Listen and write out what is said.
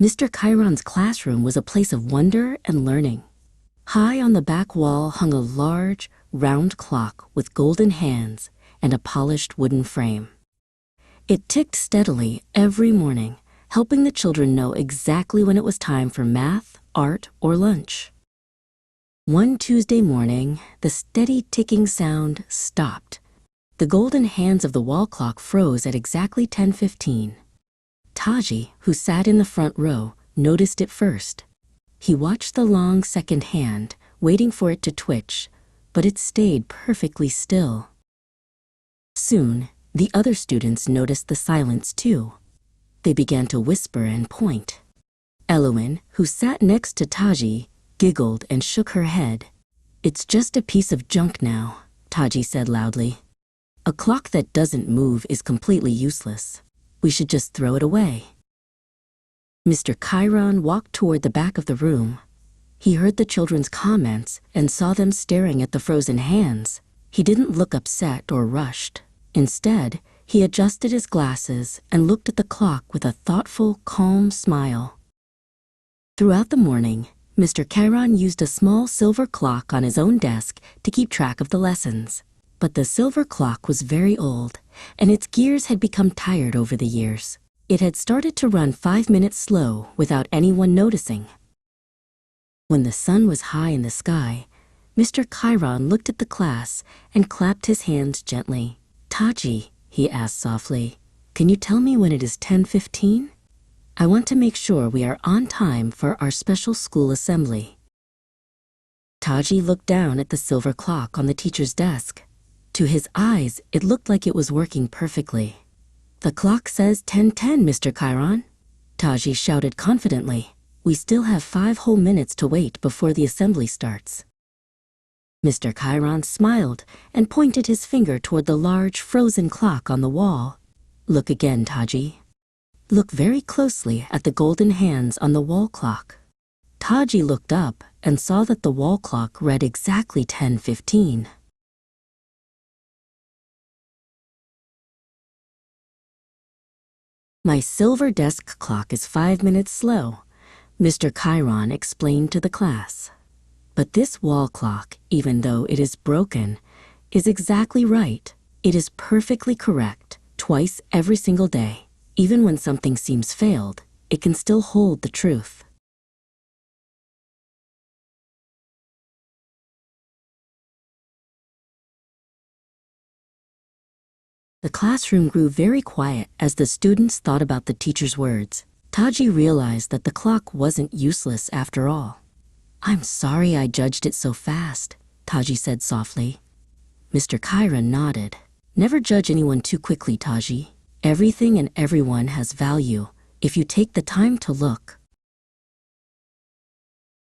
Mr. Chiron's classroom was a place of wonder and learning. High on the back wall hung a large, round clock with golden hands and a polished wooden frame. It ticked steadily every morning, helping the children know exactly when it was time for math, art, or lunch. One Tuesday morning, the steady ticking sound stopped. The golden hands of the wall clock froze at exactly 10:15. Taji, who sat in the front row, noticed it first. He watched the long second hand, waiting for it to twitch, but it stayed perfectly still. Soon, the other students noticed the silence too. They began to whisper and point. Elowen, who sat next to Taji, giggled and shook her head. "It's just a piece of junk now," Taji said loudly. "A clock that doesn't move is completely useless. We should just throw it away." Mr. Chiron walked toward the back of the room. He heard the children's comments and saw them staring at the frozen hands. He didn't look upset or rushed. Instead, he adjusted his glasses and looked at the clock with a thoughtful, calm smile. Throughout the morning, Mr. Chiron used a small silver clock on his own desk to keep track of the lessons. But the silver clock was very old, and its gears had become tired over the years. It had started to run 5 minutes slow without anyone noticing. When the sun was high in the sky, Mr. Chiron looked at the class and clapped his hands gently. "Taji," he asked softly, "can you tell me when it is 10:15? I want to make sure we are on time for our special school assembly." Taji looked down at the silver clock on the teacher's desk. To his eyes, it looked like it was working perfectly. "The clock says 10:10, Mr. Chiron," Taji shouted confidently. "We still have 5 whole minutes to wait before the assembly starts." Mr. Chiron smiled and pointed his finger toward the large frozen clock on the wall. "Look again, Taji. Look very closely at the golden hands on the wall clock." Taji looked up and saw that the wall clock read exactly 10:15. "My silver desk clock is 5 minutes slow," Mr. Chiron explained to the class. "But this wall clock, even though it is broken, is exactly right. It is perfectly correct, twice every single day. Even when something seems failed, it can still hold the truth." The classroom grew very quiet as the students thought about the teacher's words. Taji realized that the clock wasn't useless after all. "I'm sorry I judged it so fast," Taji said softly. Mr. Chiron nodded. "Never judge anyone too quickly, Taji. Everything and everyone has value if you take the time to look."